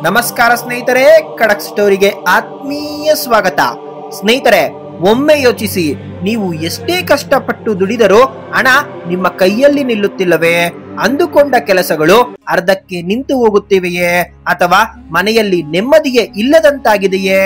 ನಮಸ್ಕಾರ ಸ್ನೇಹಿತರೆ, ಖಡಕ್ ಸ್ಟೋರಿಗೆ ಆತ್ಮೀಯ ಸ್ವಾಗತ. ಸ್ನೇಹಿತರೆ, ಒಮ್ಮೆ ಯೋಚಿಸಿ, ನೀವು ಎಷ್ಟೇ ಕಷ್ಟಪಟ್ಟು ದುಡಿದರೂ ಹಣ ನಿಮ್ಮ ಕೈಯಲ್ಲಿ ನಿಲ್ಲುತ್ತಿಲ್ಲವೇ? ಅಂದುಕೊಂಡ ಕೆಲಸಗಳು ಅರ್ಧಕ್ಕೆ ನಿಂತು ಹೋಗುತ್ತಿವೆಯೇ? ಅಥವಾ ಮನೆಯಲ್ಲಿ ನೆಮ್ಮದಿಯೇ ಇಲ್ಲದಂತಾಗಿದೆಯೇ?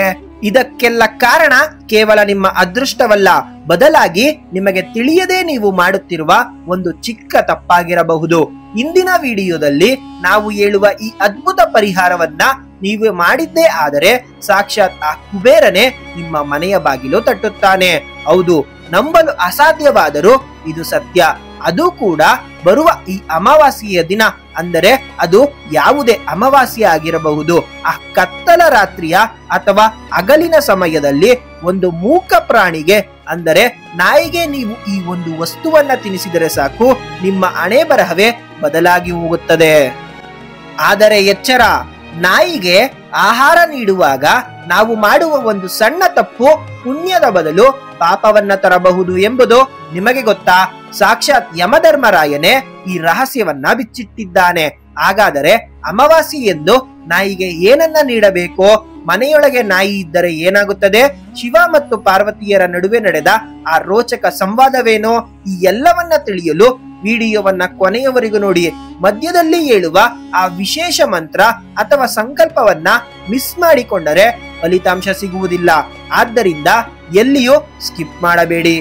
ಇದಕ್ಕೆಲ್ಲ ಕಾರಣ ಕೇವಲ ನಿಮ್ಮ ಅದೃಷ್ಟವಲ್ಲ, ಬದಲಾಗಿ ನಿಮಗೆ ತಿಳಿಯದೆ ನೀವು ಮಾಡುತ್ತಿರುವ ಒಂದು ಚಿಕ್ಕ ತಪ್ಪಾಗಿರಬಹುದು. ಇಂದಿನ ವಿಡಿಯೋದಲ್ಲಿ ನಾವು ಹೇಳುವ ಈ ಅದ್ಭುತ ಪರಿಹಾರವನ್ನ ನೀವು ಮಾಡಿದ್ದೇ ಆದರೆ ಸಾಕ್ಷಾತ್ ಆ ಕುಬೇರನೇ ನಿಮ್ಮ ಮನೆಯ ಬಾಗಿಲು ತಟ್ಟುತ್ತಾನೆ. ಹೌದು, ನಂಬಲು ಅಸಾಧ್ಯವಾದರೂ ಇದು ಸತ್ಯ. ಅದು ಕೂಡ ಬರುವ ಈ ಅಮಾವಾಸ್ಯೆಯ ದಿನ. ಅಂದರೆ ಅದು ಯಾವುದೇ ಅಮಾವಾಸ್ಯೆ ಆಗಿರಬಹುದು. ಆ ಕತ್ತಲ ರಾತ್ರಿಯ ಅಥವಾ ಹಗಲಿನ ಸಮಯದಲ್ಲಿ ಒಂದು ಮೂಕ ಪ್ರಾಣಿಗೆ, ಅಂದರೆ ನಾಯಿಗೆ ನೀವು ಈ ಒಂದು ವಸ್ತುವನ್ನ ತಿನ್ನಿಸಿದರೆ ಸಾಕು, ನಿಮ್ಮ ಹಣೆ ಬರಹವೇ ಬದಲಾಗಿ ಹೋಗುತ್ತದೆ. ಆದರೆ ಎಚ್ಚರ, ನಾಯಿಗೆ ಆಹಾರ ನೀಡುವಾಗ ನಾವು ಮಾಡುವ ಒಂದು ಸಣ್ಣ ತಪ್ಪು ಪುಣ್ಯದ ಬದಲು ಪಾಪವನ್ನ ತರಬಹುದು ಎಂಬುದು ನಿಮಗೆ ಗೊತ್ತಾ? ಸಾಕ್ಷಾತ್ ಯಮಧರ್ಮರಾಯನೇ ಈ ರಹಸ್ಯವನ್ನ ಬಿಚ್ಚಿಟ್ಟಿದ್ದಾನೆ. ಹಾಗಾದರೆ ಅಮಾವಾಸ್ಯೆ ಎಂದು ನಾಯಿಗೆ ಏನನ್ನ ನೀಡಬೇಕು? ಮನೆಯೊಳಗೆ ನಾಯಿ ಇದ್ದರೆ ಏನಾಗುತ್ತದೆ? ಶಿವ ಮತ್ತು ಪಾರ್ವತಿಯರ ನಡುವೆ ನಡೆದ ಆ ರೋಚಕ ಸಂವಾದವೇನು? ಈ ಎಲ್ಲವನ್ನ ತಿಳಿಯಲು ವಿಡಿಯೋವನ್ನ ಕೊನೆಯವರೆಗೂ ನೋಡಿ. ಮಧ್ಯದಲ್ಲಿ ಹೇಳುವ ಆ ವಿಶೇಷ ಮಂತ್ರ ಅಥವಾ ಸಂಕಲ್ಪವನ್ನ ಮಿಸ್ ಮಾಡಿಕೊಂಡರೆ ಫಲಿತಾಂಶ ಸಿಗುವುದಿಲ್ಲ. ಆದ್ದರಿಂದ ಎಲ್ಲಿಯೂ ಸ್ಕಿಪ್ ಮಾಡಬೇಡಿ.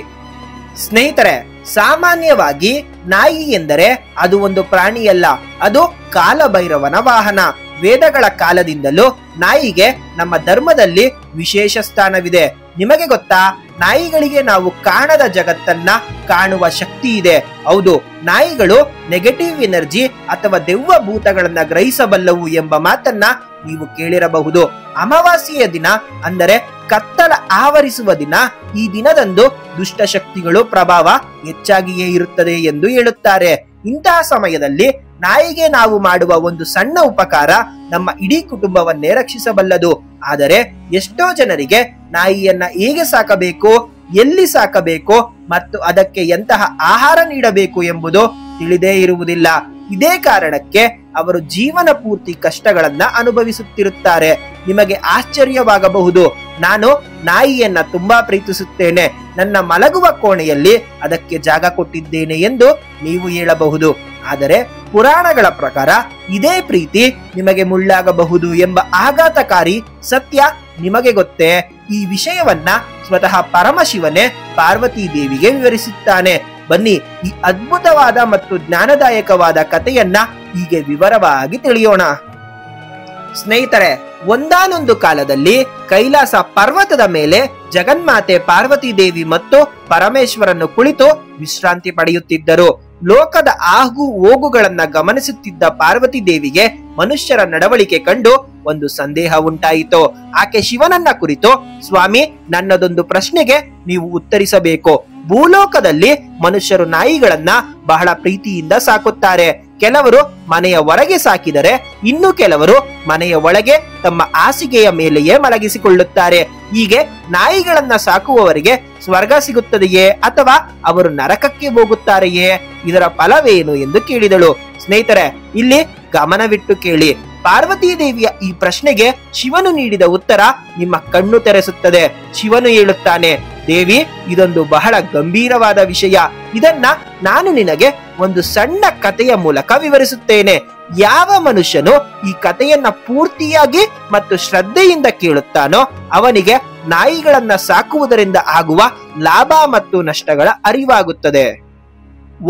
ಸ್ನೇಹಿತರೆ, ಸಾಮಾನ್ಯವಾಗಿ ನಾಯಿ ಎಂದರೆ ಅದು ಒಂದು ಪ್ರಾಣಿಯಲ್ಲ, ಅದು ಕಾಲಭೈರವನ ವಾಹನ. ವೇದಗಳ ಕಾಲದಿಂದಲೂ ನಾಯಿಗೆ ನಮ್ಮ ಧರ್ಮದಲ್ಲಿ ವಿಶೇಷ ಸ್ಥಾನವಿದೆ. ನಿಮಗೆ ಗೊತ್ತಾ, ನಾಯಿಗಳಿಗೆ ನಾವು ಕಾಣದ ಜಗತ್ತನ್ನ ಕಾಣುವ ಶಕ್ತಿ ಇದೆ. ಹೌದು, ನಾಯಿಗಳು ನೆಗೆಟಿವ್ ಎನರ್ಜಿ ಅಥವಾ ದೆವ್ವ ಭೂತಗಳನ್ನ ಗ್ರಹಿಸಬಲ್ಲವು ಎಂಬ ಮಾತನ್ನ ನೀವು ಕೇಳಿರಬಹುದು. ಅಮಾವಾಸ್ಯೆಯ ದಿನ, ಅಂದರೆ ಕತ್ತಲ ಆವರಿಸುವ ದಿನ, ಈ ದಿನದಂದು ದುಷ್ಟ ಶಕ್ತಿಗಳು ಪ್ರಭಾವ ಹೆಚ್ಚಾಗಿಯೇ ಇರುತ್ತದೆ ಎಂದು ಹೇಳುತ್ತಾರೆ. ಇಂತಹ ಸಮಯದಲ್ಲಿ ನಾಯಿಗೆ ನಾವು ಮಾಡುವ ಒಂದು ಸಣ್ಣ ಉಪಕಾರ ನಮ್ಮ ಇಡೀ ಕುಟುಂಬವನ್ನೇ ರಕ್ಷಿಸಬಲ್ಲದು. ಆದರೆ ಎಷ್ಟೋ ಜನರಿಗೆ ನಾಯಿಯನ್ನ ಹೇಗೆ ಸಾಕಬೇಕು, ಎಲ್ಲಿ ಸಾಕಬೇಕು ಮತ್ತು ಅದಕ್ಕೆ ಎಂತಹ ಆಹಾರ ನೀಡಬೇಕು ಎಂಬುದು ತಿಳಿದೇ ಇರುವುದಿಲ್ಲ. ಇದೇ ಕಾರಣಕ್ಕೆ ಅವರು ಜೀವನ ಪೂರ್ತಿ ಕಷ್ಟಗಳನ್ನ ಅನುಭವಿಸುತ್ತಿರುತ್ತಾರೆ. ನಿಮಗೆ ಆಶ್ಚರ್ಯವಾಗಬಹುದು, ನಾನು ನಾಯಿಯನ್ನ ತುಂಬಾ ಪ್ರೀತಿಸುತ್ತೇನೆ, ನನ್ನ ಮಲಗುವ ಕೋಣೆಯಲ್ಲಿ ಅದಕ್ಕೆ ಜಾಗ ಕೊಟ್ಟಿದ್ದೇನೆ ಎಂದು ನೀವು ಹೇಳಬಹುದು. ಆದರೆ ಪುರಾಣಗಳ ಪ್ರಕಾರ ಇದೇ ಪ್ರೀತಿ ನಿಮಗೆ ಮುಳ್ಳಾಗಬಹುದು ಎಂಬ ಆಘಾತಕಾರಿ ಸತ್ಯ ನಿಮಗೆ ಗೊತ್ತೇ? ಈ ವಿಷಯವನ್ನ ಸ್ವತಃ ಪರಮಶಿವನೇ ಪಾರ್ವತಿ ದೇವಿಗೆ ವಿವರಿಸುತ್ತಾನೆ. ಬನ್ನಿ, ಈ ಅದ್ಭುತವಾದ ಮತ್ತು ಜ್ಞಾನದಾಯಕವಾದ ಕಥೆಯನ್ನ ಹೀಗೆ ವಿವರವಾಗಿ ತಿಳಿಯೋಣ. ಸ್ನೇಹಿತರೆ, ಒಂದಾನೊಂದು ಕಾಲದಲ್ಲಿ ಕೈಲಾಸ ಪರ್ವತದ ಮೇಲೆ ಜಗನ್ಮಾತೆ ಪಾರ್ವತಿ ದೇವಿ ಮತ್ತು ಪರಮೇಶ್ವರನ್ನು ಕುಳಿತು ವಿಶ್ರಾಂತಿ ಪಡೆಯುತ್ತಿದ್ದರು. ಲೋಕದ ಆಗು ಹೋಗುಗಳನ್ನ ಗಮನಿಸುತ್ತಿದ್ದ ಪಾರ್ವತಿ ದೇವಿಗೆ ಮನುಷ್ಯರ ನಡವಳಿಕೆ ಕಂಡು ಒಂದು ಸಂದೇಹ ಉಂಟಾಯಿತು. ಆಕೆ ಶಿವನನ್ನ ಕುರಿತು, ಸ್ವಾಮಿ, ನನ್ನದೊಂದು ಪ್ರಶ್ನೆಗೆ ನೀವು ಉತ್ತರಿಸಬೇಕು. ಭೂಲೋಕದಲ್ಲಿ ಮನುಷ್ಯರು ನಾಯಿಗಳನ್ನ ಬಹಳ ಪ್ರೀತಿಯಿಂದ ಸಾಕುತ್ತಾರೆ. ಕೆಲವರು ಮನೆಯ ಹೊರಗೆ ಸಾಕಿದರೆ, ಇನ್ನು ಕೆಲವರು ಮನೆಯ ಒಳಗೆ ತಮ್ಮ ಹಾಸಿಗೆಯ ಮೇಲೆಯೇ ಮಲಗಿಸಿಕೊಳ್ಳುತ್ತಾರೆ. ಹೀಗೆ ನಾಯಿಗಳನ್ನ ಸಾಕುವವರಿಗೆ ಸ್ವರ್ಗ ಸಿಗುತ್ತದೆಯೇ ಅಥವಾ ಅವರು ನರಕಕ್ಕೆ ಹೋಗುತ್ತಾರೆಯೇ? ಇದರ ಫಲವೇನು ಎಂದು ಕೇಳಿದಳು. ಸ್ನೇಹಿತರೆ, ಇಲ್ಲಿ ಗಮನವಿಟ್ಟು ಕೇಳಿ. ಪಾರ್ವತಿ ದೇವಿಯ ಈ ಪ್ರಶ್ನೆಗೆ ಶಿವನು ನೀಡಿದ ಉತ್ತರ ನಿಮ್ಮ ಕಣ್ಣು ತೆರೆಸುತ್ತದೆ. ಶಿವನು ಹೇಳುತ್ತಾನೆ, ದೇವಿ, ಇದೊಂದು ಬಹಳ ಗಂಭೀರವಾದ ವಿಷಯ. ಇದನ್ನ ನಾನು ನಿನಗೆ ಒಂದು ಸಣ್ಣ ಕಥೆಯ ಮೂಲಕ ವಿವರಿಸುತ್ತೇನೆ. ಯಾವ ಮನುಷ್ಯನು ಈ ಕಥೆಯನ್ನ ಪೂರ್ತಿಯಾಗಿ ಮತ್ತು ಶ್ರದ್ಧೆಯಿಂದ ಕೇಳುತ್ತಾನೋ ಅವನಿಗೆ ನಾಯಿಗಳನ್ನ ಸಾಕುವುದರಿಂದ ಆಗುವ ಲಾಭ ಮತ್ತು ನಷ್ಟಗಳ ಅರಿವಾಗುತ್ತದೆ.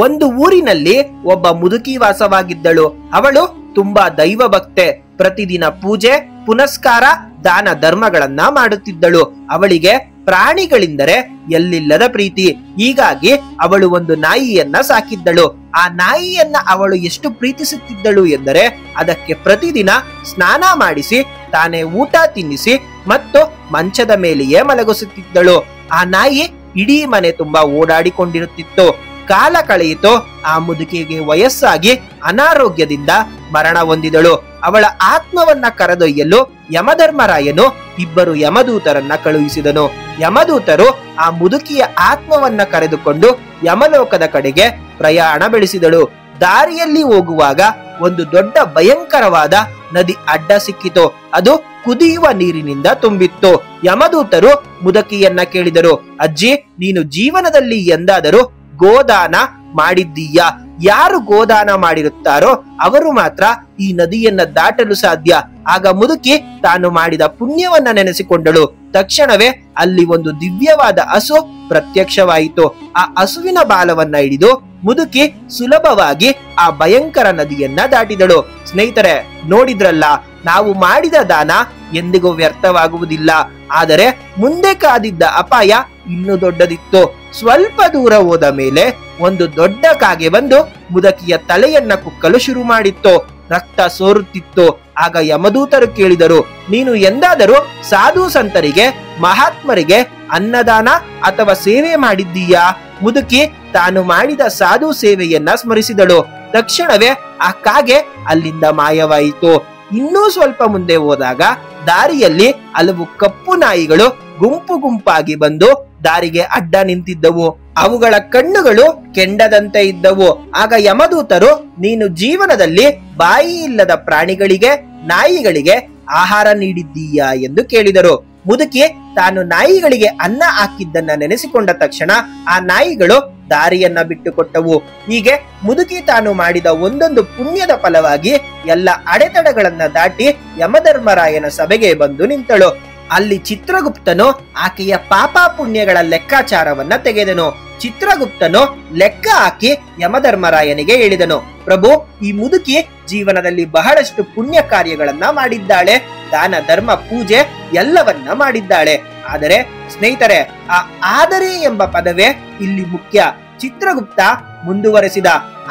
ಒಂದು ಊರಿನಲ್ಲಿ ಒಬ್ಬ ಮುದುಕಿ ವಾಸವಾಗಿದ್ದಳು. ಅವಳು ತುಂಬಾ ದೈವ ಭಕ್ತೆ. ಪ್ರತಿದಿನ ಪೂಜೆ, ಪುನಸ್ಕಾರ, ದಾನ ಧರ್ಮಗಳನ್ನ ಮಾಡುತ್ತಿದ್ದಳು. ಅವಳಿಗೆ ಪ್ರಾಣಿಗಳೆಂದರೆ ಎಲ್ಲಿಲ್ಲದ ಪ್ರೀತಿ. ಹೀಗಾಗಿ ಅವಳು ಒಂದು ನಾಯಿಯನ್ನ ಸಾಕಿದ್ದಳು. ಆ ನಾಯಿಯನ್ನ ಅವಳು ಎಷ್ಟು ಪ್ರೀತಿಸುತ್ತಿದ್ದಳು ಎಂದರೆ ಅದಕ್ಕೆ ಪ್ರತಿದಿನ ಸ್ನಾನ ಮಾಡಿಸಿ, ತಾನೇ ಊಟ ತಿನ್ನಿಸಿ ಮತ್ತು ಮಂಚದ ಮೇಲೆಯೇ ಮಲಗಿಸುತ್ತಿದ್ದಳು. ಆ ನಾಯಿ ಇಡೀ ಮನೆ ತುಂಬಾ ಓಡಾಡಿಕೊಂಡಿರುತ್ತಿತ್ತು. ಕಾಲ ಕಳೆಯಿತು. ಆ ಮುದುಕಿಗೆ ವಯಸ್ಸಾಗಿ ಅನಾರೋಗ್ಯದಿಂದ ಮರಣ ಹೊಂದಿದಳು. ಅವಳ ಆತ್ಮವನ್ನ ಕರೆದೊಯ್ಯಲು ಯಮಧರ್ಮರಾಯನು ಇಬ್ಬರು ಯಮದೂತರನ್ನ ಕಳುಹಿಸಿದನು. ಯಮದೂತರು ಆ ಮುದುಕಿಯ ಆತ್ಮವನ್ನ ಕರೆದುಕೊಂಡು ಯಮಲೋಕದ ಕಡೆಗೆ ಪ್ರಯಾಣ ಬೆಳೆಸಿದಳು. ದಾರಿಯಲ್ಲಿ ಹೋಗುವಾಗ ಒಂದು ದೊಡ್ಡ ಭಯಂಕರವಾದ ನದಿ ಅಡ್ಡ ಸಿಕ್ಕಿತು. ಅದು ಕುದಿಯುವ ನೀರಿನಿಂದ ತುಂಬಿತ್ತು. ಯಮದೂತರು ಮುದುಕಿಯನ್ನ ಕೇಳಿದರು, ಅಜ್ಜಿ, ನೀನು ಜೀವನದಲ್ಲಿ ಎಂದಾದರೂ ಗೋದಾನ ಮಾಡಿದ್ದೀಯಾ? ಯಾರು ಗೋದಾನ ಮಾಡಿರುತ್ತಾರೋ ಅವರು ಮಾತ್ರ ಈ ನದಿಯನ್ನ ದಾಟಲು ಸಾಧ್ಯ. ಆಗ ಮುದುಕಿ ತಾನು ಮಾಡಿದ ಪುಣ್ಯವನ್ನ ನೆನೆಸಿಕೊಂಡಳು. ತಕ್ಷಣವೇ ಅಲ್ಲಿ ಒಂದು ದಿವ್ಯವಾದ ಹಸು ಪ್ರತ್ಯಕ್ಷವಾಯಿತು. ಆ ಹಸುವಿನ ಬಾಲವನ್ನ ಹಿಡಿದು ಮುದುಕಿ ಸುಲಭವಾಗಿ ಆ ಭಯಂಕರ ನದಿಯನ್ನ ದಾಟಿದಳು. ಸ್ನೇಹಿತರೆ, ನೋಡಿದ್ರಲ್ಲ, ನಾವು ಮಾಡಿದ ದಾನ ಎಂದಿಗೂ ವ್ಯರ್ಥವಾಗುವುದಿಲ್ಲ. ಆದರೆ ಮುಂದೆ ಕಾದಿದ್ದ ಅಪಾಯ ಇನ್ನೂ ದೊಡ್ಡದಿತ್ತು. ಸ್ವಲ್ಪ ದೂರ ಹೋದ ಮೇಲೆ ಒಂದು ದೊಡ್ಡ ಕಾಗೆ ಬಂದು ಮುದುಕಿಯ ತಲೆಯನ್ನ ಕುಕ್ಕಲು ಶುರು ಮಾಡಿತ್ತು. ರಕ್ತ ಸೋರುತ್ತಿತ್ತು. ಆಗ ಯಮದೂತರು ಕೇಳಿದರು, ನೀನು ಎಂದಾದರೂ ಸಾಧು ಸಂತರಿಗೆ, ಮಹಾತ್ಮರಿಗೆ ಅನ್ನದಾನ ಅಥವಾ ಸೇವೆ ಮಾಡಿದ್ದೀಯಾ? ಮುದುಕಿ ತಾನು ಮಾಡಿದ ಸಾಧು ಸೇವೆಯನ್ನ ಸ್ಮರಿಸಿದಳು. ತಕ್ಷಣವೇ ಆ ಕಾಗೆ ಅಲ್ಲಿಂದ ಮಾಯವಾಯಿತು. ಇನ್ನೂ ಸ್ವಲ್ಪ ಮುಂದೆ ಹೋದಾಗ ದಾರಿಯಲ್ಲಿ ಹಲವು ಕಪ್ಪು ನಾಯಿಗಳು ಗುಂಪು ಗುಂಪಾಗಿ ಬಂದು ದಾರಿಗೆ ಅಡ್ಡ ನಿಂತಿದ್ದವು. ಅವುಗಳ ಕಣ್ಣುಗಳು ಕೆಂಡದಂತೆ ಇದ್ದವು. ಆಗ ಯಮದೂತರು, ನೀನು ಜೀವನದಲ್ಲಿ ಬಾಯಿ ಇಲ್ಲದ ಪ್ರಾಣಿಗಳಿಗೆ, ನಾಯಿಗಳಿಗೆ ಆಹಾರ ನೀಡಿದ್ದೀಯಾ ಎಂದು ಕೇಳಿದರು. ಮುದುಕಿ ತಾನು ನಾಯಿಗಳಿಗೆ ಅನ್ನ ಹಾಕಿದ್ದನ್ನ ನೆನೆಸಿಕೊಂಡ ತಕ್ಷಣ ಆ ನಾಯಿಗಳು ದಾರಿಯನ್ನ ಬಿಟ್ಟುಕೊಟ್ಟವು. ಹೀಗೆ ಮುದುಕಿ ತಾನು ಮಾಡಿದ ಒಂದೊಂದು ಪುಣ್ಯದ ಫಲವಾಗಿ ಎಲ್ಲ ಅಡೆತಡೆಗಳನ್ನ ದಾಟಿ ಯಮಧರ್ಮರಾಯನ ಸಭೆಗೆ ಬಂದು ನಿಂತಳು. ಅಲ್ಲಿ ಚಿತ್ರಗುಪ್ತನು ಆಕೆಯ ಪಾಪ ಪುಣ್ಯಗಳ ಲೆಕ್ಕಾಚಾರವನ್ನ ತೆಗೆದನು. ಚಿತ್ರಗುಪ್ತನು ಲೆಕ್ಕ ಹಾಕಿ ಯಮಧರ್ಮರಾಯನಿಗೆ ಹೇಳಿದನು, ಪ್ರಭು, ಈ ಮುದುಕಿ ಜೀವನದಲ್ಲಿ ಬಹಳಷ್ಟು ಪುಣ್ಯ ಕಾರ್ಯಗಳನ್ನ ಮಾಡಿದ್ದಾಳೆ, ದಾನ ಧರ್ಮ ಪೂಜೆ ಎಲ್ಲವನ್ನ ಮಾಡಿದ್ದಾಳೆ. ಆದರೆ ಸ್ನೇಹಿತರೆ, ಆ ಆದರೆ ಎಂಬ ಪದವೇ ಇಲ್ಲಿ ಮುಖ್ಯ. ಚಿತ್ರಗುಪ್ತ ಮುಂದುವರೆಸಿದ,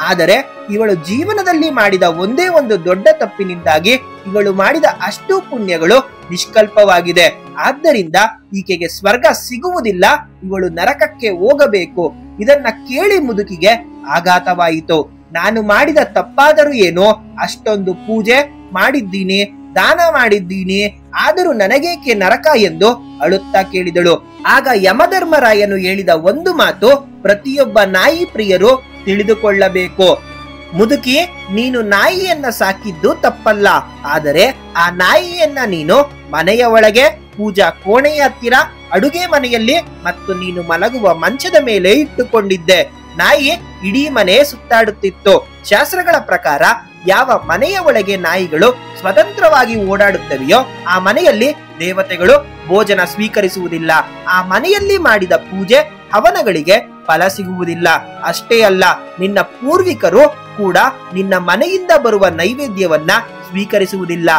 ಆದರೆ ಇವಳು ಜೀವನದಲ್ಲಿ ಮಾಡಿದ ಒಂದೇ ಒಂದು ದೊಡ್ಡ ತಪ್ಪಿನಿಂದಾಗಿ ಇವಳು ಮಾಡಿದ ಅಷ್ಟು ಪುಣ್ಯಗಳು ನಿಷ್ಕಲ್ಪವಾಗಿದೆ. ಆದ್ದರಿಂದ ಈಕೆಗೆ ಸ್ವರ್ಗ ಸಿಗುವುದಿಲ್ಲ, ಇವಳು ನರಕಕ್ಕೆ ಹೋಗಬೇಕು. ಇದನ್ನ ಕೇಳಿ ಮುದುಕಿಗೆ ಆಘಾತವಾಯಿತು. ನಾನು ಮಾಡಿದ ತಪ್ಪಾದರೂ ಏನೋ, ಅಷ್ಟೊಂದು ಪೂಜೆ ಮಾಡಿದ್ದೀನಿ, ದಾನ ಮಾಡಿದ್ದೀನಿ, ಆದರೂ ನನಗೇಕೆ ನರಕ ಎಂದು ಅಳುತ್ತಾ ಕೇಳಿದಳು. ಆಗ ಯಮಧರ್ಮರಾಯನು ಹೇಳಿದ ಒಂದು ಮಾತು ಪ್ರತಿಯೊಬ್ಬ ನಾಯಿ ಪ್ರಿಯರು ತಿಳಿದುಕೊಳ್ಳಬೇಕು. ಮುದುಕಿ, ನೀನು ನಾಯಿಯನ್ನ ಸಾಕಿದ್ದು ತಪ್ಪಲ್ಲ, ಆದರೆ ಆ ನಾಯಿಯನ್ನ ನೀನು ಮನೆಯ ಒಳಗೆ, ಪೂಜಾ ಕೋಣೆಯ ಹತ್ತಿರ, ಅಡುಗೆ ಮನೆಯಲ್ಲಿ ಮತ್ತು ನೀನು ಮಲಗುವ ಮಂಚದ ಮೇಲೆ ಇಟ್ಟುಕೊಂಡಿದ್ದೆ. ನಾಯಿ ಇಡೀ ಮನೆ ಸುತ್ತಾಡುತ್ತಿತ್ತು. ಶಾಸ್ತ್ರಗಳ ಪ್ರಕಾರ ಯಾವ ಮನೆಯ ಒಳಗೆ ನಾಯಿಗಳು ಸ್ವತಂತ್ರವಾಗಿ ಓಡಾಡುತ್ತವೆಯೋ ಆ ಮನೆಯಲ್ಲಿ ದೇವತೆಗಳು ಭೋಜನ ಸ್ವೀಕರಿಸುವುದಿಲ್ಲ. ಆ ಮನೆಯಲ್ಲಿ ಮಾಡಿದ ಪೂಜೆ ಹವನಗಳಿಗೆ ಫಲ ಸಿಗುವುದಿಲ್ಲ. ಅಷ್ಟೇ ಅಲ್ಲ, ನಿನ್ನ ಪೂರ್ವಿಕರು ಕೂಡ ನಿನ್ನ ಮನೆಯಿಂದ ಬರುವ ನೈವೇದ್ಯವನ್ನ ಸ್ವೀಕರಿಸುವುದಿಲ್ಲ.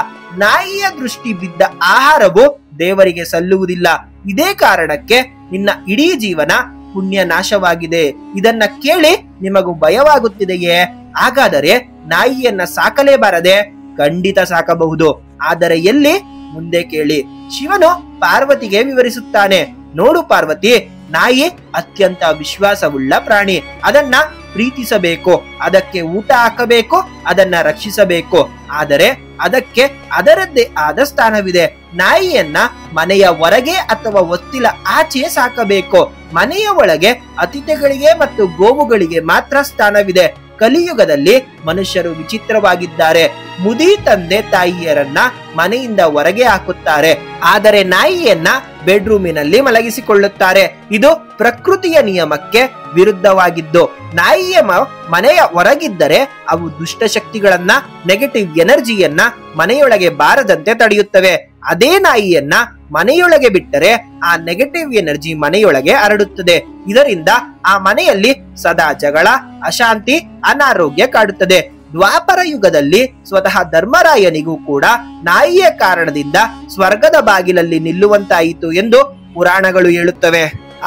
ನಾಯಿಯ ದೃಷ್ಟಿ ಬಿದ್ದ ಆಹಾರವು ದೇವರಿಗೆ ಸಲ್ಲುವುದಿಲ್ಲ. ಇದೇ ಕಾರಣಕ್ಕೆ ನಿನ್ನ ಇಡೀ ಜೀವನ ಪುಣ್ಯ ನಾಶವಾಗಿದೆ. ಇದನ್ನ ಕೇಳಿ ನಿಮಗೂ ಭಯವಾಗುತ್ತಿದೆಯೇ? ಹಾಗಾದರೆ ನಾಯಿಯನ್ನ ಸಾಕಲೇಬಾರದೆ? ಖಂಡಿತ ಸಾಕಬಹುದು, ಆದರೆ ಎಲ್ಲಿ? ಮುಂದೆ ಕೇಳಿ. ಶಿವನು ಪಾರ್ವತಿಗೆ ವಿವರಿಸುತ್ತಾನೆ, ನೋಡು ಪಾರ್ವತಿ, ನಾಯಿ ಅತ್ಯಂತ ವಿಶ್ವಾಸವುಳ್ಳ ಪ್ರಾಣಿ. ಅದನ್ನ ಪ್ರೀತಿಸಬೇಕು, ಅದಕ್ಕೆ ಊಟ ಹಾಕಬೇಕು, ಅದನ್ನ ರಕ್ಷಿಸಬೇಕು. ಆದರೆ ಅದಕ್ಕೆ ಅದರದ್ದೇ ಆದ ಸ್ಥಾನವಿದೆ. ನಾಯಿಯನ್ನ ಮನೆಯ ಹೊರಗೆ ಅಥವಾ ಒತ್ತಿಲ ಆಚೆ ಸಾಕಬೇಕು. ಮನೆಯ ಒಳಗೆ ಅತಿಥಿಗಳಿಗೆ ಮತ್ತು ಗೋವುಗಳಿಗೆ ಮಾತ್ರ ಸ್ಥಾನವಿದೆ. ಕಲಿಯುಗದಲ್ಲಿ ಮನುಷ್ಯರು ವಿಚಿತ್ರವಾಗಿದ್ದಾರೆ. ಮುದಿ ತಂದೆ ತಾಯಿಯರನ್ನ ಮನೆಯಿಂದ ಹೊರಗೆ ಹಾಕುತ್ತಾರೆ, ಆದರೆ ನಾಯಿಯನ್ನ ಬೆಡ್ರೂಮಿನಲ್ಲಿ ಮಲಗಿಸಿಕೊಳ್ಳುತ್ತಾರೆ. ಇದು ಪ್ರಕೃತಿಯ ನಿಯಮಕ್ಕೆ ವಿರುದ್ಧವಾಗಿದ್ದು, ನಾಯಿಯ ಮನೆಯ ಹೊರಗಿದ್ದರೆ ಅವು ದುಷ್ಟಶಕ್ತಿಗಳನ್ನ, ನೆಗೆಟಿವ್ ಎನರ್ಜಿಯನ್ನ ಮನೆಯೊಳಗೆ ಬಾರದಂತೆ ತಡೆಯುತ್ತವೆ. ಅದೇ ನಾಯಿಯನ್ನ ಮನೆಯೊಳಗೆ ಬಿಟ್ಟರೆ ಆ ನೆಗೆಟಿವ್ ಎನರ್ಜಿ ಮನೆಯೊಳಗೆ ಹರಡುತ್ತದೆ. ಇದರಿಂದ ಆ ಮನೆಯಲ್ಲಿ ಸದಾ ಜಗಳ, ಅಶಾಂತಿ, ಅನಾರೋಗ್ಯ ಕಾಡುತ್ತದೆ. ದ್ವಾಪರ ಯುಗದಲ್ಲಿ ಸ್ವತಃ ಧರ್ಮರಾಯನಿಗೂ ಕೂಡ ನಾಯಿಯ ಕಾರಣದಿಂದ ಸ್ವರ್ಗದ ಬಾಗಿಲಲ್ಲಿ ನಿಲ್ಲುವಂತಾಯಿತು ಎಂದು ಪುರಾಣಗಳು ಹೇಳುತ್ತವೆ.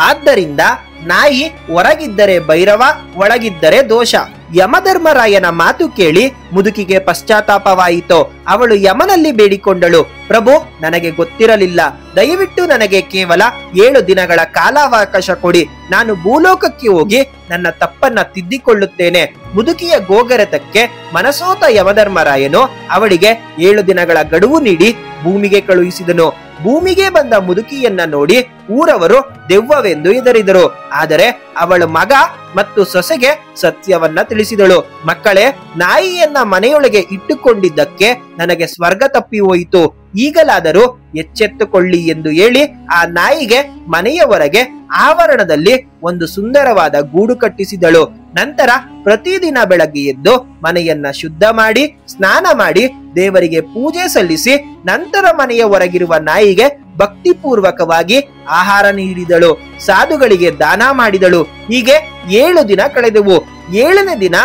ಆದ್ದರಿಂದ ನಾಯಿ ಹೊರಗಿದ್ದರೆ ಭೈರವ, ಒಳಗಿದ್ದರೆ ದೋಷ. ಯಮಧರ್ಮರಾಯನ ಮಾತು ಕೇಳಿ ಮುದುಕಿಗೆ ಪಶ್ಚಾತ್ತಾಪವಾಯಿತು. ಅವಳು ಯಮನಲ್ಲಿ ಬೇಡಿಕೊಂಡಳು, ಪ್ರಭು, ನನಗೆ ಗೊತ್ತಿರಲಿಲ್ಲ, ದಯವಿಟ್ಟು ನನಗೆ ಕೇವಲ 7 ದಿನಗಳ ಕಾಲಾವಕಾಶ ಕೊಡಿ. ನಾನು ಭೂಲೋಕಕ್ಕೆ ಹೋಗಿ ನನ್ನ ತಪ್ಪನ್ನ ತಿದ್ದಿಕೊಳ್ಳುತ್ತೇನೆ. ಮುದುಕಿಯ ಗೋಗರೆತಕ್ಕೆ ಮನಸೋತ ಯಮಧರ್ಮರಾಯನು ಅವಳಿಗೆ 7 ದಿನಗಳ ಗಡುವು ನೀಡಿ ಭೂಮಿಗೆ ಕಳುಹಿಸಿದನು. ಭೂಮಿಗೆ ಬಂದ ಮುದುಕಿಯನ್ನ ನೋಡಿ ಊರವರು ದೆವ್ವವೆಂದು ಹೆದರಿದರು. ಆದರೆ ಅವಳು ಮಗ ಮತ್ತು ಸೊಸೆಗೆ ಸತ್ಯವನ್ನ ತಿಳಿಸಿದಳು. ಮಕ್ಕಳೇ, ನಾಯಿಯನ್ನ ಮನೆಯೊಳಗೆ ಇಟ್ಟುಕೊಂಡಿದ್ದಕ್ಕೆ ನನಗೆ ಸ್ವರ್ಗ ತಪ್ಪಿ ಹೋಯಿತು. ಈಗಲಾದರೂ ಎಚ್ಚೆತ್ತುಕೊಳ್ಳಿ ಎಂದು ಹೇಳಿ ಆ ನಾಯಿಗೆ ಮನೆಯ ಹೊರಗೆ ಆವರಣದಲ್ಲಿ ಒಂದು ಸುಂದರವಾದ ಗೂಡು ಕಟ್ಟಿಸಿದಳು. ನಂತರ ಪ್ರತಿದಿನ ಬೆಳಗ್ಗೆ ಎದ್ದು ಮನೆಯನ್ನ ಶುದ್ಧ ಮಾಡಿ ಸ್ನಾನ ಮಾಡಿ ದೇವರಿಗೆ ಪೂಜೆ ಸಲ್ಲಿಸಿ ನಂತರ ಮನೆಯ ಹೊರಗಿರುವ ನಾಯಿಗೆ ಭಕ್ತಿಪೂರ್ವಕವಾಗಿ ಆಹಾರ ನೀಡಿದಳು. ಸಾಧುಗಳಿಗೆ ದಾನ ಮಾಡಿದಳು. ಹೀಗೆ 7 ದಿನ ಕಳೆದವು. 7ನೇ ದಿನ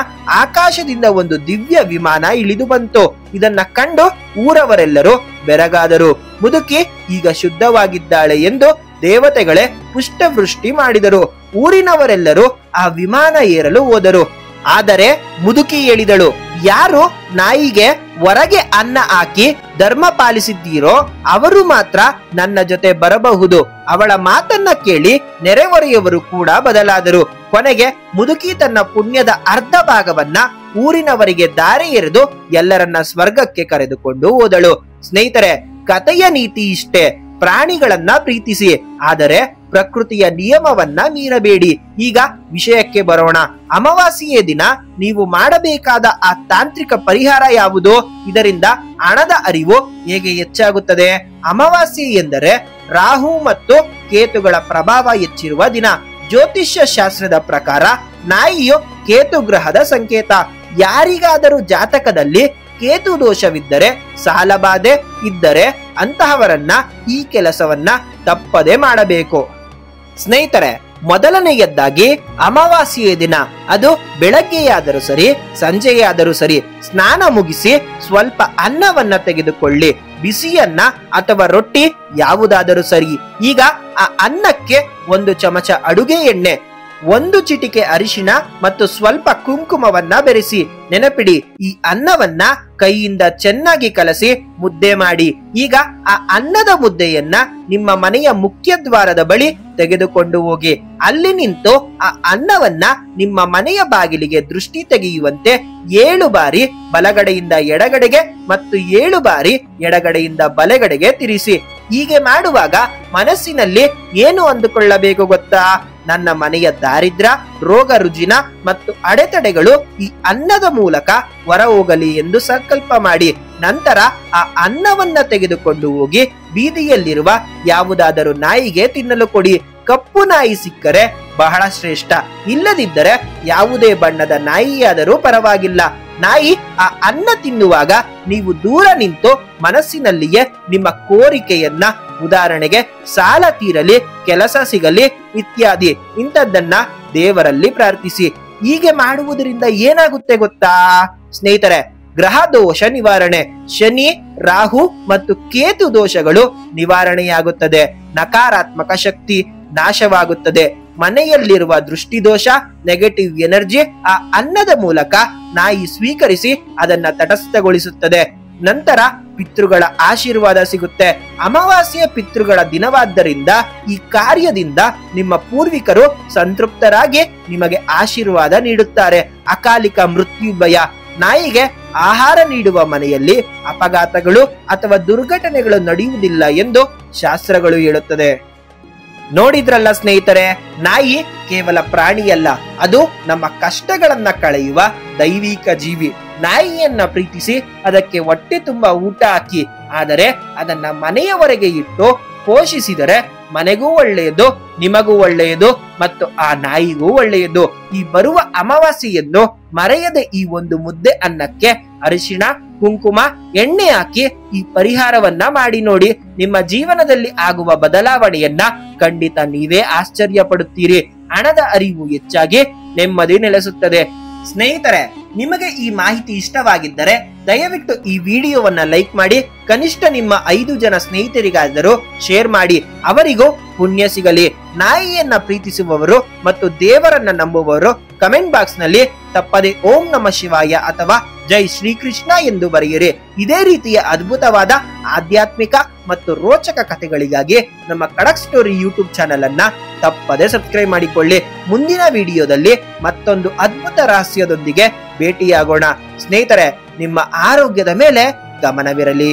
ಆಕಾಶದಿಂದ ಒಂದು ದಿವ್ಯ ವಿಮಾನ ಇಳಿದು ಬಂತು. ಇದನ್ನ ಕಂಡು ಊರವರೆಲ್ಲರೂ ಬೆರಗಾದರು. ಮುದುಕಿ ಈಗ ಶುದ್ಧವಾಗಿದ್ದಾಳೆ ಎಂದು ದೇವತೆಗಳೇ ಪುಷ್ಟವೃಷ್ಟಿ ಮಾಡಿದರು. ಊರಿನವರೆಲ್ಲರೂ ಆ ವಿಮಾನ ಏರಲು ಹೋದರು. ಆದರೆ ಮುದುಕಿ ಹೇಳಿದಳು, ಯಾರು ನಾಯಿಗೆ ಹೊರಗೆ ಅನ್ನ ಹಾಕಿ ಧರ್ಮ ಪಾಲಿಸಿದ್ದೀರೋ ಅವರು ಮಾತ್ರ ನನ್ನ ಜೊತೆ ಬರಬಹುದು. ಅವಳ ಮಾತನ್ನ ಕೇಳಿ ನೆರೆಹೊರೆಯವರು ಕೂಡ ಬದಲಾದರು. ಕೊನೆಗೆ ಮುದುಕಿ ತನ್ನ ಪುಣ್ಯದ ಅರ್ಧ ಭಾಗವನ್ನ ಊರಿನವರಿಗೆ ದಾರಿ ಎರೆದು ಎಲ್ಲರನ್ನ ಸ್ವರ್ಗಕ್ಕೆ ಕರೆದುಕೊಂಡು ಹೋದಳು. ಸ್ನೇಹಿತರೆ, ಕಥೆಯ ನೀತಿ ಇಷ್ಟೇ. ಪ್ರಾಣಿಗಳನ್ನ ಪ್ರೀತಿಸಿ, ಆದರೆ ಪ್ರಕೃತಿಯ ನಿಯಮವನ್ನ ಮೀರಬೇಡಿ. ಈಗ ವಿಷಯಕ್ಕೆ ಬರೋಣ. ಅಮಾವಾಸ್ಯೆಯ ದಿನ ನೀವು ಮಾಡಬೇಕಾದ ಆ ತಾಂತ್ರಿಕ ಪರಿಹಾರ ಯಾವುದು? ಇದರಿಂದ ಹಣದ ಅರಿವು ಹೇಗೆ ಹೆಚ್ಚಾಗುತ್ತದೆ? ಅಮಾವಾಸ್ಯೆ ಎಂದರೆ ರಾಹು ಮತ್ತು ಕೇತುಗಳ ಪ್ರಭಾವ ಹೆಚ್ಚಿರುವ ದಿನ. ಜ್ಯೋತಿಷ್ಯ ಶಾಸ್ತ್ರದ ಪ್ರಕಾರ ನಾಯಿಯು ಕೇತು ಗ್ರಹದ ಸಂಕೇತ. ಯಾರಿಗಾದರೂ ಜಾತಕದಲ್ಲಿ ಕೇತು ದೋಷವಿದ್ದರೆ, ಸಾಲಬಾಧೆ ಇದ್ದರೆ ಅಂತಹವರನ್ನ ಈ ಕೆಲಸವನ್ನ ತಪ್ಪದೆ ಮಾಡಬೇಕು. ಸ್ನೇಹಿತರೆ, ಮೊದಲನೆಯದ್ದಾಗಿ ಅಮಾವಾಸ್ಯೆಯ ದಿನ, ಅದು ಬೆಳಗ್ಗೆಯಾದರೂ ಸರಿ ಸಂಜೆಯಾದರೂ ಸರಿ, ಸ್ನಾನ ಮುಗಿಸಿ ಸ್ವಲ್ಪ ಅನ್ನವನ್ನ ತೆಗೆದುಕೊಳ್ಳಿ. ಬಿಸಿಯನ್ನ ಅಥವಾ ರೊಟ್ಟಿ ಯಾವುದಾದರೂ ಸರಿ. ಈಗ ಆ ಅನ್ನಕ್ಕೆ 1 ಚಮಚ ಅಡುಗೆ ಎಣ್ಣೆ, 1 ಚಿಟಿಕೆ ಅರಿಶಿಣ ಮತ್ತು ಸ್ವಲ್ಪ ಕುಂಕುಮವನ್ನ ಬೆರೆಸಿ ನೆನಪಿಡಿ. ಈ ಅನ್ನವನ್ನ ಕೈಯಿಂದ ಚೆನ್ನಾಗಿ ಕಲಸಿ ಮುದ್ದೆ ಮಾಡಿ. ಈಗ ಆ ಅನ್ನದ ಮುದ್ದೆಯನ್ನ ನಿಮ್ಮ ಮನೆಯ ಮುಖ್ಯ ದ್ವಾರದ ಬಳಿ ತೆಗೆದುಕೊಂಡು ಹೋಗಿ. ಅಲ್ಲಿ ನಿಂತು ಆ ಅನ್ನವನ್ನ ನಿಮ್ಮ ಮನೆಯ ಬಾಗಿಲಿಗೆ ದೃಷ್ಟಿ ತೆಗೆಯುವಂತೆ 7 ಬಾರಿ ಬಲಗಡೆಯಿಂದ ಎಡಗಡೆಗೆ ಮತ್ತು 7 ಬಾರಿ ಎಡಗಡೆಯಿಂದ ಬಲಗಡೆಗೆ ತಿರುಗಿಸಿ. ಹೀಗೆ ಮಾಡುವಾಗ ಮನಸ್ಸಿನಲ್ಲಿ ಏನು ಅಂದುಕೊಳ್ಳಬೇಕು ಗೊತ್ತಾ? ನನ್ನ ಮನೆಯ ದಾರಿದ್ರ್ಯ, ರೋಗ ರುಜಿನ ಮತ್ತು ಅಡೆತಡೆಗಳು ಈ ಅನ್ನದ ಮೂಲಕ ಹೊರ ಹೋಗಲಿ ಎಂದು ಸಂಕಲ್ಪ ಮಾಡಿ. ನಂತರ ಆ ಅನ್ನವನ್ನ ತೆಗೆದುಕೊಂಡು ಹೋಗಿ ಬೀದಿಯಲ್ಲಿರುವ ಯಾವುದಾದರೂ ನಾಯಿಗೆ ತಿನ್ನಲು ಕೊಡಿ. ಕಪ್ಪು ನಾಯಿ ಸಿಕ್ಕರೆ ಬಹಳ ಶ್ರೇಷ್ಠ, ಇಲ್ಲದಿದ್ದರೆ ಯಾವುದೇ ಬಣ್ಣದ ನಾಯಿಯಾದರೂ ಪರವಾಗಿಲ್ಲ. ನಾಯಿ ಆ ಅನ್ನ ತಿನ್ನುವಾಗ ನೀವು ದೂರ ನಿಂತು ಮನಸ್ಸಿನಲ್ಲಿಯೇ ನಿಮ್ಮ ಕೋರಿಕೆಯನ್ನ, ಉದಾಹರಣೆಗೆ ಸಾಲ ತೀರಲಿ, ಕೆಲಸ ಸಿಗಲಿ ಇತ್ಯಾದಿ ಇಂಥದ್ದನ್ನ ದೇವರಲ್ಲಿ ಪ್ರಾರ್ಥಿಸಿ. ಹೀಗೆ ಮಾಡುವುದರಿಂದ ಏನಾಗುತ್ತೆ ಗೊತ್ತಾ ಸ್ನೇಹಿತರೆ? ಗ್ರಹ ದೋಷ ನಿವಾರಣೆ, ಶನಿ, ರಾಹು ಮತ್ತು ಕೇತು ದೋಷಗಳು ನಿವಾರಣೆಯಾಗುತ್ತದೆ. ನಕಾರಾತ್ಮಕ ಶಕ್ತಿ ನಾಶವಾಗುತ್ತದೆ. ಮನೆಯಲ್ಲಿರುವ ದೃಷ್ಟಿ ದೋಷ, ನೆಗೆಟಿವ್ ಎನರ್ಜಿ ಆ ಅನ್ನದ ಮೂಲಕ ನಾಯಿ ಸ್ವೀಕರಿಸಿ ಅದನ್ನ ತಟಸ್ಥಗೊಳಿಸುತ್ತದೆ. ನಂತರ ಪಿತೃಗಳ ಆಶೀರ್ವಾದ ಸಿಗುತ್ತೆ. ಅಮಾವಾಸ್ಯೆ ಪಿತೃಗಳ ದಿನವಾದ್ದರಿಂದ ಈ ಕಾರ್ಯದಿಂದ ನಿಮ್ಮ ಪೂರ್ವಿಕರು ಸಂತೃಪ್ತರಾಗಿ ನಿಮಗೆ ಆಶೀರ್ವಾದ ನೀಡುತ್ತಾರೆ. ಅಕಾಲಿಕ ಮೃತ್ಯು ಭಯ. ನಾಯಿಗೆ ಆಹಾರ ನೀಡುವ ಮನೆಯಲ್ಲಿ ಅಪಘಾತಗಳು ಅಥವಾ ದುರ್ಘಟನೆಗಳು ನಡೆಯುವುದಿಲ್ಲ ಎಂದು ಶಾಸ್ತ್ರಗಳು ಹೇಳುತ್ತದೆ. ನೋಡಿದ್ರಲ್ಲ ಸ್ನೇಹಿತರೆ, ನಾಯಿ ಕೇವಲ ಪ್ರಾಣಿಯಲ್ಲ, ಅದು ನಮ್ಮ ಕಷ್ಟಗಳನ್ನ ಕಳೆಯುವ ದೈವಿಕ ಜೀವಿ. ನಾಯಿಯನ್ನ ಪ್ರೀತಿಸಿ ಅದಕ್ಕೆ ಹೊಟ್ಟೆ ತುಂಬಾ ಊಟ ಹಾಕಿ, ಆದರೆ ಅದನ್ನ ಮನೆಯವರೆಗೆ ಇಟ್ಟು ಪೋಷಿಸಿದರೆ ಮನೆಗೂ ಒಳ್ಳೆಯದು, ನಿಮಗೂ ಒಳ್ಳೆಯದು ಮತ್ತು ಆ ನಾಯಿಗೂ ಒಳ್ಳೆಯದು. ಈ ಬರುವ ಅಮಾವಾಸ್ಯೆಯನ್ನು ಮರೆಯದೆ ಈ 1 ಮುದ್ದೆ ಅನ್ನಕ್ಕೆ ಅರಿಶಿಣ, ಕುಂಕುಮ, ಎಣ್ಣೆ ಹಾಕಿ ಈ ಪರಿಹಾರವನ್ನ ಮಾಡಿ ನೋಡಿ. ನಿಮ್ಮ ಜೀವನದಲ್ಲಿ ಆಗುವ ಬದಲಾವಣೆಯನ್ನ ಖಂಡಿತ ನೀವೇ ಆಶ್ಚರ್ಯ ಪಡುತ್ತೀರಿ. ಹಣದ ಅರಿವು ಹೆಚ್ಚಾಗಿ ನೆಮ್ಮದಿ ನೆಲೆಸುತ್ತದೆ. ಸ್ನೇಹಿತರೆ, ನಿಮಗೆ ಈ ಮಾಹಿತಿ ಇಷ್ಟವಾಗಿದ್ದರೆ ದಯವಿಟ್ಟು ಈ ವಿಡಿಯೋವನ್ನ ಲೈಕ್ ಮಾಡಿ. ಕನಿಷ್ಠ ನಿಮ್ಮ 5 ಜನ ಸ್ನೇಹಿತರಿಗಾದರೂ ಶೇರ್ ಮಾಡಿ, ಅವರಿಗೂ ಪುಣ್ಯ ಸಿಗಲಿ. ನಾಯಿಯನ್ನ ಪ್ರೀತಿಸುವವರು ಮತ್ತು ದೇವರನ್ನ ನಂಬುವವರು ಕಮೆಂಟ್ ಬಾಕ್ಸ್ ನಲ್ಲಿ ತಪ್ಪದೆ ಓಂ ನಮಃ ಶಿವಾಯ ಅಥವಾ ಜೈ ಶ್ರೀಕೃಷ್ಣ ಎಂದು ಬರೆಯಿರಿ. ಇದೇ ರೀತಿಯ ಅದ್ಭುತವಾದ ಆಧ್ಯಾತ್ಮಿಕ ಮತ್ತು ರೋಚಕ ಕಥೆಗಳಿಗಾಗಿ ನಮ್ಮ ಖಡಕ್ ಸ್ಟೋರಿ ಯೂಟ್ಯೂಬ್ ಚಾನೆಲ್ ಅನ್ನ ತಪ್ಪದೆ ಸಬ್ಸ್ಕ್ರೈಬ್ ಮಾಡಿಕೊಳ್ಳಿ. ಮುಂದಿನ ವಿಡಿಯೋದಲ್ಲಿ ಮತ್ತೊಂದು ಅದ್ಭುತ ರಹಸ್ಯದೊಂದಿಗೆ ಭೇಟಿಯಾಗೋಣ. ಸ್ನೇಹಿತರೆ, ನಿಮ್ಮ ಆರೋಗ್ಯದ ಮೇಲೆ ಗಮನವಿರಲಿ.